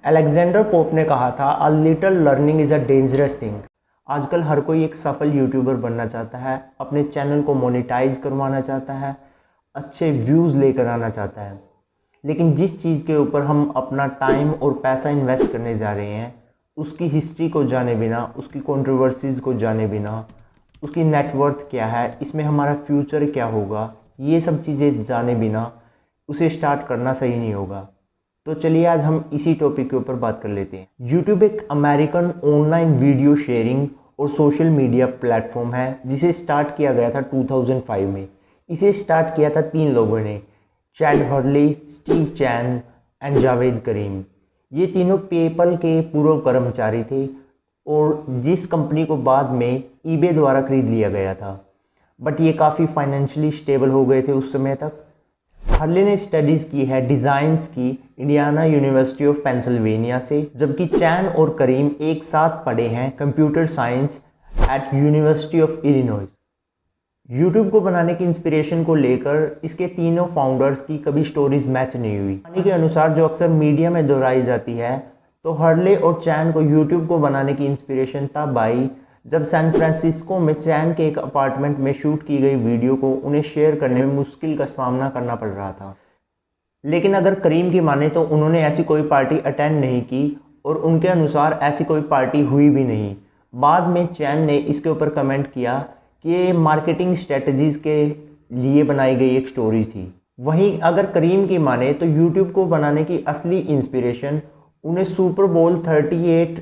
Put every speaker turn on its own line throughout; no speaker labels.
Alexander pope ने कहा था, a little learning is a dangerous thing. आजकल हर कोई एक सफल यूट्यूबर बनना चाहता है, अपने चैनल को मोनेटाइज करवाना चाहता है, अच्छे व्यूज़ लेकर आना चाहता है। लेकिन जिस चीज़ के ऊपर हम अपना टाइम और पैसा इन्वेस्ट करने जा रहे हैं, उसकी हिस्ट्री को जाने बिना, उसकी कंट्रोवर्सीज़ को जाने बिना, उसकी नेटवर्थ क्या है, इसमें हमारा फ्यूचर क्या होगा, ये सब चीज़ें जाने बिना उसे स्टार्ट करना सही नहीं होगा। तो चलिए आज हम इसी टॉपिक के ऊपर बात कर लेते हैं। यूट्यूब एक अमेरिकन ऑनलाइन वीडियो शेयरिंग और सोशल मीडिया प्लेटफॉर्म है जिसे स्टार्ट किया गया था 2005 में। इसे स्टार्ट किया था 3 लोगों ने, Chad Hurley, Steve Chen and Javed Karim. ये तीनों पेपल के पूर्व कर्मचारी थे और जिस कंपनी को बाद में ईबे द्वारा खरीद लिया गया था। बट ये काफ़ी फाइनेंशियली स्टेबल हो गए थे उस समय तक। हर्ले ने स्टडीज़ की है डिज़ाइंस की इंडियाना यूनिवर्सिटी ऑफ पेंसिल्वेनिया से, जबकि चैन और करीम एक साथ पढ़े हैं computer science at University of Illinois. YouTube को बनाने की इंस्पिरेशन को लेकर इसके तीनों फाउंडर्स की कभी स्टोरीज मैच नहीं हुई। कहानी के अनुसार जो अक्सर मीडिया में दोहराई जाती है, तो हर्ले और चैन को यूट्यूब को बनाने की इंस्पिरेशन तब आई जब सैन फ्रांसिस्को में चैन के एक अपार्टमेंट में शूट की गई वीडियो को उन्हें शेयर करने में मुश्किल का सामना करना पड़ रहा था। लेकिन अगर करीम की माने तो उन्होंने ऐसी कोई पार्टी अटेंड नहीं की और उनके अनुसार ऐसी कोई पार्टी हुई भी नहीं। बाद में चैन ने इसके ऊपर कमेंट किया कि ये मार्केटिंग स्ट्रेटजीज़ के लिए बनाई गई एक स्टोरी थी। वहीं अगर करीम की माने तो यूट्यूब को बनाने की असली इंस्पिरेशन उन्हें सुपर बोल 38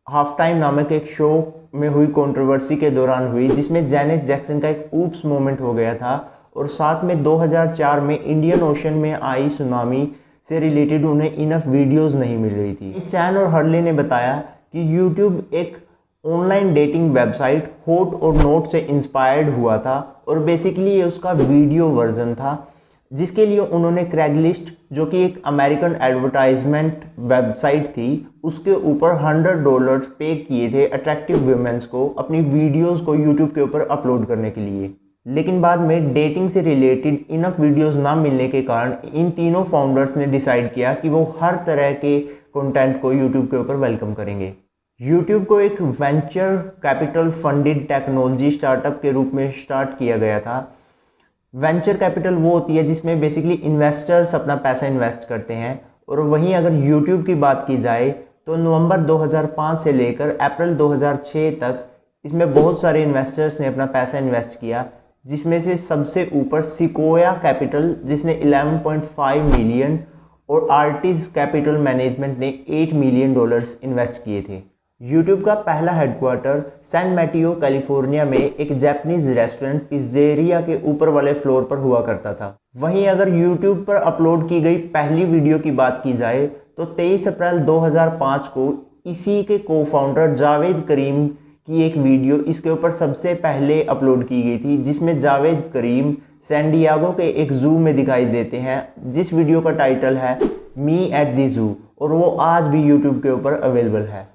हाफ टाइम नामक एक शो में हुई कंट्रोवर्सी के दौरान हुई, जिसमें जैनेट जैक्सन का एक ऊप्स मोमेंट हो गया था और साथ में 2004 में इंडियन ओशन में आई सुनामी से रिलेटेड उन्हें इनफ वीडियोस नहीं मिल रही थी। चैन और हर्ले ने बताया कि यूट्यूब एक ऑनलाइन डेटिंग वेबसाइट हॉट और नोट से इंस्पायर्ड हुआ था और बेसिकली ये उसका वीडियो वर्जन था, जिसके लिए उन्होंने क्रैगलिस्ट, जो कि एक अमेरिकन एडवर्टाइजमेंट वेबसाइट थी, उसके ऊपर $100 पे किए थे अट्रैक्टिव वुमेन्स को अपनी वीडियोस को यूट्यूब के ऊपर अपलोड करने के लिए। लेकिन बाद में डेटिंग से रिलेटेड इनफ वीडियोस ना मिलने के कारण इन तीनों फाउंडर्स ने डिसाइड किया कि वो हर तरह के कंटेंट को यूट्यूब के ऊपर वेलकम करेंगे। यूट्यूब को एक venture capital funded technology startup के रूप में स्टार्ट किया गया था। वेंचर कैपिटल वो होती है जिसमें बेसिकली इन्वेस्टर्स अपना पैसा इन्वेस्ट करते हैं, और वहीं अगर यूट्यूब की बात की जाए तो नवंबर 2005 से लेकर अप्रैल 2006 तक इसमें बहुत सारे इन्वेस्टर्स ने अपना पैसा इन्वेस्ट किया, जिसमें से सबसे ऊपर सिकोया कैपिटल जिसने 11.5 मिलियन और आर्टिज कैपिटल मैनेजमेंट ने $8 मिलियन इन्वेस्ट किए थे। यूट्यूब का पहला हेडक्वार्टर सैन मैटियो कैलिफोर्निया में एक जापानीज रेस्टोरेंट पिज़्ज़ेरिया के ऊपर वाले फ्लोर पर हुआ करता था। वहीं अगर यूट्यूब पर अपलोड की गई पहली वीडियो की बात की जाए तो 23 अप्रैल 2005 को इसी के को फाउंडर जावेद करीम की एक वीडियो इसके ऊपर सबसे पहले अपलोड की गई थी, जिसमें जावेद करीम सैन डिएगो के एक जू में दिखाई देते हैं, जिस वीडियो का टाइटल है मी एट द जू, और वो आज भी यूट्यूब के ऊपर अवेलेबल है।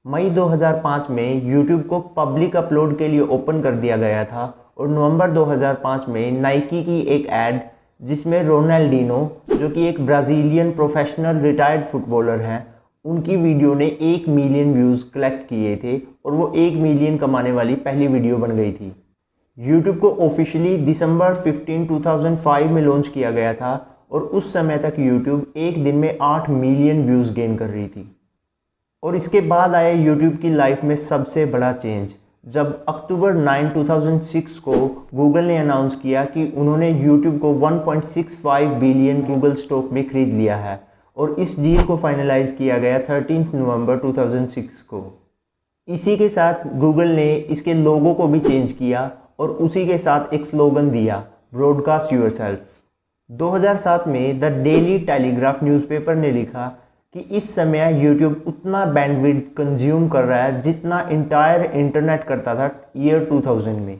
मई 2005 में यूट्यूब को पब्लिक अपलोड के लिए ओपन कर दिया गया था और नवंबर 2005 में नाइकी की एक ऐड जिसमें रोनाल्डिनो, जो कि एक ब्राज़ीलियन प्रोफेशनल रिटायर्ड फुटबॉलर हैं, उनकी वीडियो ने 1 मिलियन व्यूज़ कलेक्ट किए थे और वो 1 मिलियन कमाने वाली पहली वीडियो बन गई थी। यूट्यूब को ऑफिशियली दिसंबर 15, 2005 में लॉन्च किया गया था और उस समय तक यूट्यूब एक दिन में 8 मिलियन व्यूज़ गेन कर रही थी। और इसके बाद आया यूट्यूब की लाइफ में सबसे बड़ा चेंज, जब अक्टूबर 9, 2006 को गूगल ने अनाउंस किया कि उन्होंने यूट्यूब को 1.65 बिलियन गूगल स्टॉक में खरीद लिया है, और इस डील को फाइनलाइज किया गया 13 नवंबर 2006 को। इसी के साथ गूगल ने इसके लोगो को भी चेंज किया और उसी के साथ एक स्लोगन दिया, ब्रॉडकास्ट यूरसेल्फ। 2007 में द डेली टेलीग्राफ न्यूज़पेपर ने लिखा कि इस समय यूट्यूब उतना बैंडविड्थ कंज्यूम कर रहा है जितना इंटायर इंटरनेट करता था ईयर 2000 में।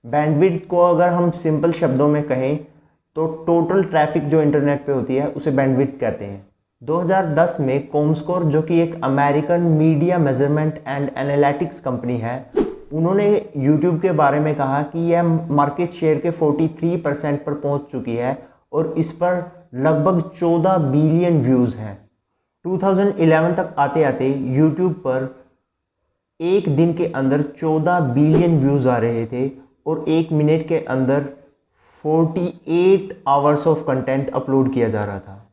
बैंडविड्थ को अगर हम सिंपल शब्दों में कहें तो टोटल ट्रैफिक जो इंटरनेट पे होती है उसे बैंडविड्थ कहते हैं। 2010 में कॉमस्कोर, जो कि एक American media measurement and analytics company है, उन्होंने यूट्यूब के बारे में कहा कि यह मार्केट शेयर के 43% पर पहुंच चुकी है और इस पर लगभग 14 बिलियन व्यूज़ हैं। 2011 तक आते आते यूट्यूब पर एक दिन के अंदर 14 बिलियन व्यूज़ आ रहे थे और एक मिनट के अंदर 48 आवर्स ऑफ कंटेंट अपलोड किया जा रहा था।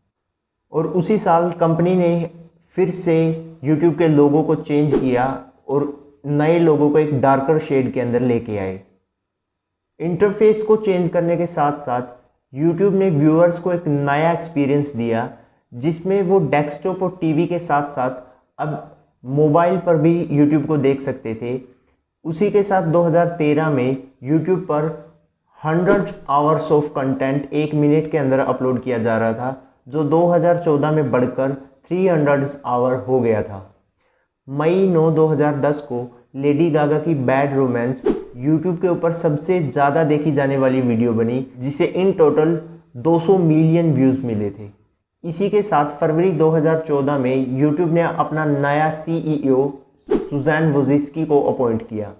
और उसी साल कंपनी ने फिर से यूट्यूब के लोगों को चेंज किया और नए लोगों को एक डार्कर शेड के अंदर लेके आए। इंटरफेस को चेंज करने के साथ साथ यूट्यूब ने व्यूअर्स को एक नया एक्सपीरियंस दिया, जिसमें वो डेस्कटॉप और टीवी के साथ साथ अब मोबाइल पर भी यूट्यूब को देख सकते थे। उसी के साथ 2013 में यूट्यूब पर हंड्रेड्स आवर्स ऑफ कंटेंट एक मिनट के अंदर अपलोड किया जा रहा था, जो 2014 में बढ़कर 300 आवर हो गया था। मई 9, 2010 को लेडी गागा की बैड रोमांस यूट्यूब के ऊपर सबसे ज़्यादा देखी जाने वाली वीडियो बनी, जिसे इन टोटल 200 मिलियन व्यूज़ मिले थे। इसी के साथ फरवरी 2014 में यूट्यूब ने अपना नया सीईओ सुजैन वोजिस्की को अपॉइंट किया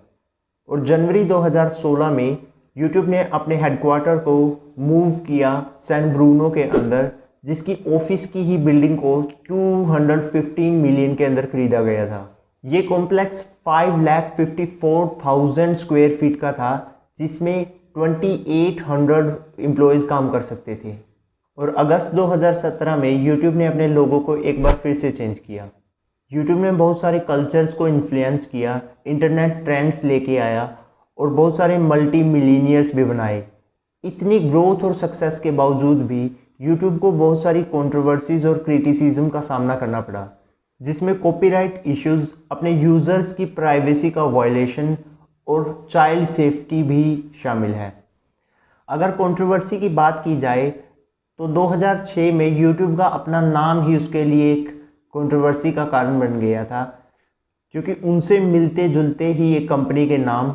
और जनवरी 2016 में यूट्यूब ने अपने हेडक्वार्टर को मूव किया सैन ब्रूनो के अंदर, जिसकी ऑफिस की ही बिल्डिंग को 215 मिलियन के अंदर खरीदा गया था। ये कॉम्प्लेक्स 5,54,000 स्क्वायर फीट का था, जिसमें 2800 एम्प्लॉयज़ काम कर सकते थे। और अगस्त 2017 में यूट्यूब ने अपने लोगों को एक बार फिर से चेंज किया। यूट्यूब ने बहुत सारे कल्चर्स को इन्फ्लुएंस किया, इंटरनेट ट्रेंड्स लेके आया और बहुत सारे मल्टी मिलीनियर्स भी बनाए। इतनी ग्रोथ और सक्सेस के बावजूद भी यूट्यूब को बहुत सारी कंट्रोवर्सीज और क्रिटिसिज्म का सामना करना पड़ा, जिसमें कॉपीराइट इश्यूज, अपने यूज़र्स की प्राइवेसी का वायलेशन और चाइल्ड सेफ्टी भी शामिल है। अगर कंट्रोवर्सी की बात की जाए तो 2006 में यूट्यूब का अपना नाम ही उसके लिए एक कंट्रोवर्सी का कारण बन गया था, क्योंकि उनसे मिलते जुलते ही एक कंपनी के नाम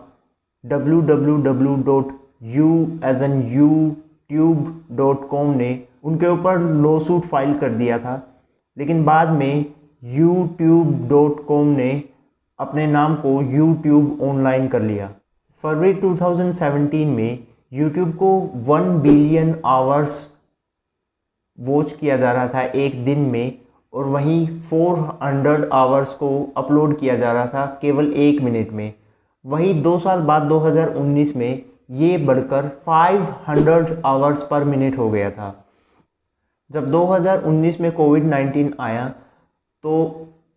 www.youtube.com ने उनके ऊपर लॉसूट फाइल कर दिया था, लेकिन बाद में youtube.com ने अपने नाम को YouTube ऑनलाइन कर लिया। फरवरी 2017 में YouTube को 1 बिलियन आवर्स वॉच किया जा रहा था एक दिन में, और वहीं 400 आवर्स को अपलोड किया जा रहा था केवल एक मिनट में। वहीं 2 साल बाद 2019 में ये बढ़कर 500 आवर्स पर मिनट हो गया था। जब 2019 में कोविड-19 आया तो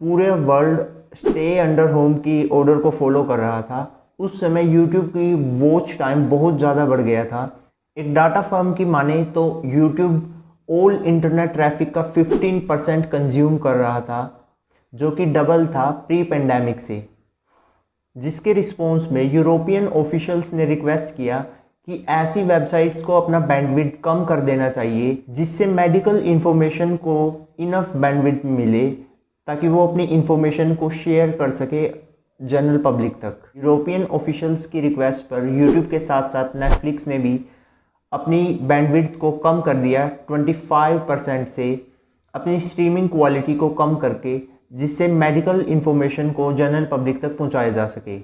पूरे वर्ल्ड स्टे अंडर होम की ऑर्डर को फॉलो कर रहा था। उस समय यूट्यूब की वॉच टाइम बहुत ज़्यादा बढ़ गया था। एक डाटा फर्म की माने तो यूट्यूब ऑल इंटरनेट ट्रैफिक का 15% कंज्यूम कर रहा था, जो कि डबल था प्री पेंडेमिक से। जिसके रिस्पॉन्स में यूरोपियन ऑफिशियल्स ने रिक्वेस्ट किया कि ऐसी वेबसाइट्स को अपना बैंडविड्थ कम कर देना चाहिए, जिससे मेडिकल इन्फॉर्मेशन को इनफ बैंडविड्थ मिले ताकि वो अपनी इन्फॉर्मेशन को शेयर कर सके जनरल पब्लिक तक। यूरोपियन ऑफिशियल्स की रिक्वेस्ट पर यूट्यूब के साथ साथ नेटफ्लिक्स ने भी अपनी बैंडविड्थ को कम कर दिया 25% से, अपनी स्ट्रीमिंग क्वालिटी को कम करके, जिससे मेडिकल इन्फॉर्मेशन को जनरल पब्लिक तक पहुंचाया जा सके।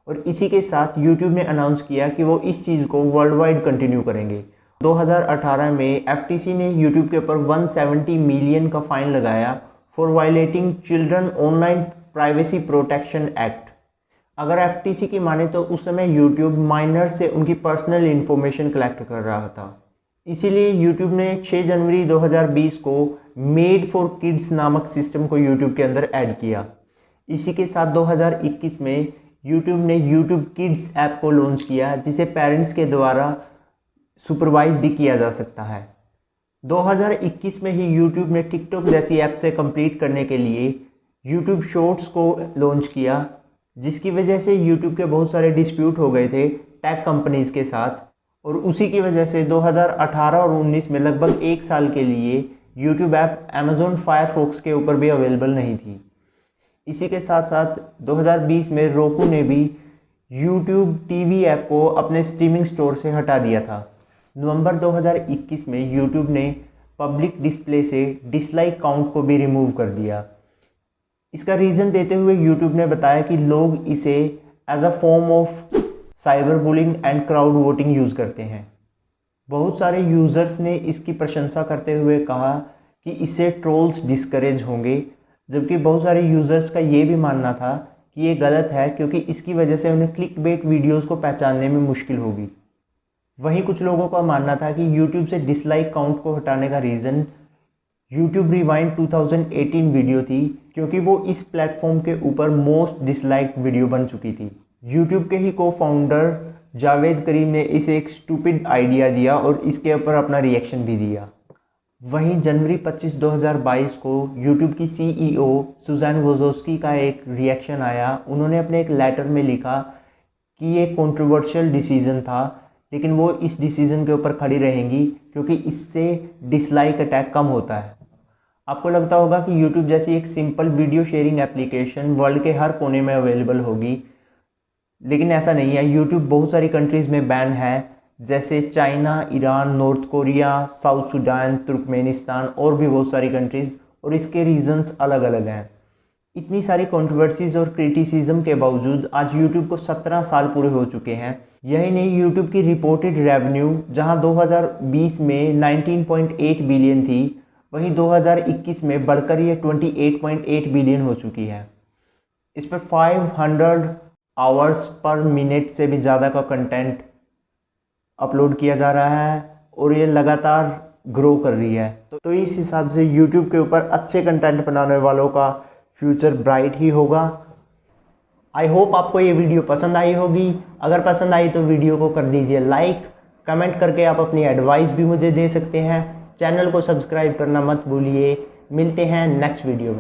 और इसी के साथ यूट्यूब ने अनाउंस किया कि वो इस चीज़ को वर्ल्ड वाइड कंटिन्यू करेंगे। 2018 में एफटीसी ने यूट्यूब के ऊपर 170 मिलियन का फाइन लगाया for violating children online privacy protection act. अगर एफटीसी की माने तो उस समय यूट्यूब माइनर से उनकी पर्सनल इन्फॉर्मेशन कलेक्ट कर रहा था। इसीलिए यूट्यूब ने 6 जनवरी 2020 को मेड फॉर किड्स नामक सिस्टम को यूट्यूब के अंदर ऐड किया। इसी के साथ 2021 में यूट्यूब ने यूट्यूब किड्स ऐप को लॉन्च किया, जिसे पेरेंट्स के द्वारा सुपरवाइज भी किया जा सकता है। 2021 में ही यूट्यूब ने टिकटॉक जैसी ऐप से कंप्लीट करने के लिए यूट्यूब शॉर्ट्स को लॉन्च किया, जिसकी वजह से यूट्यूब के बहुत सारे डिस्प्यूट हो गए थे टेक कंपनीज़ के साथ, और उसी की वजह से 2018 और 19 में लगभग 1 साल के लिए यूट्यूब ऐप अमेज़ॉन फायरफॉक्स के ऊपर भी अवेलेबल नहीं थी। इसी के साथ साथ 2020 में roku ने भी यूट्यूब टीवी ऐप को अपने स्ट्रीमिंग स्टोर से हटा दिया था। नवंबर 2021 में यूट्यूब ने पब्लिक डिस्प्ले से डिसलाइक काउंट को भी रिमूव कर दिया। इसका रीज़न देते हुए यूट्यूब ने बताया कि लोग इसे as a form of cyber bullying and crowd voting use करते हैं। बहुत सारे यूज़र्स ने इसकी प्रशंसा करते हुए कहा कि इससे ट्रोल्स डिस्करेज होंगे, जबकि बहुत सारे यूज़र्स का ये भी मानना था कि ये गलत है क्योंकि इसकी वजह से उन्हें क्लिक बेट वीडियोज़ को पहचानने में मुश्किल होगी। वहीं कुछ लोगों का मानना था कि यूट्यूब से डिसलाइक काउंट को हटाने का रीज़न यूट्यूब रिवाइंड 2018 वीडियो थी, क्योंकि वो इस प्लेटफॉर्म के ऊपर मोस्ट डिसलाइक्ड वीडियो बन चुकी थी। यूट्यूब के ही को फाउंडर जावेद करीम ने इसे एक स्टूपिड आइडिया दिया और इसके ऊपर अपना रिएक्शन भी दिया। वहीं जनवरी 25, 2022 को यूट्यूब की सीईओ सुज़ैन वोजोस्की का एक रिएक्शन आया। उन्होंने अपने एक लेटर में लिखा कि ये कंट्रोवर्शियल डिसीज़न था, लेकिन वो इस डिसीज़न के ऊपर खड़ी रहेंगी क्योंकि इससे डिसलाइक अटैक कम होता है। आपको लगता होगा कि यूट्यूब जैसी एक simple video sharing application world के हर कोने में अवेलेबल होगी, लेकिन ऐसा नहीं है। यूट्यूब बहुत सारी कंट्रीज़ में बैन है, जैसे China, Iran, north Korea, south Sudan, Turkmenistan और भी बहुत सारी कंट्रीज़, और इसके रीज़न्स अलग अलग हैं। इतनी सारी कंट्रोवर्सीज और क्रिटिसिज्म के बावजूद आज यूट्यूब को 17 साल पूरे हो चुके हैं। यही नहीं, यूट्यूब की रिपोर्टेड रेवेन्यू जहां 2020 में 19.8 बिलियन थी, वहीं 2021 में बढ़कर ये 28.8 बिलियन हो चुकी है। इस पर 500 आवर्स पर मिनट से भी ज़्यादा का कंटेंट अपलोड किया जा रहा है और ये लगातार ग्रो कर रही है। तो इस हिसाब से YouTube के ऊपर अच्छे कंटेंट बनाने वालों का फ्यूचर ब्राइट ही होगा। आई होप आपको ये वीडियो पसंद आई होगी। अगर पसंद आई तो वीडियो को कर दीजिए लाइक, कमेंट करके आप अपनी एडवाइस भी मुझे दे सकते हैं। चैनल को सब्सक्राइब करना मत भूलिए। मिलते हैं नेक्स्ट वीडियो में।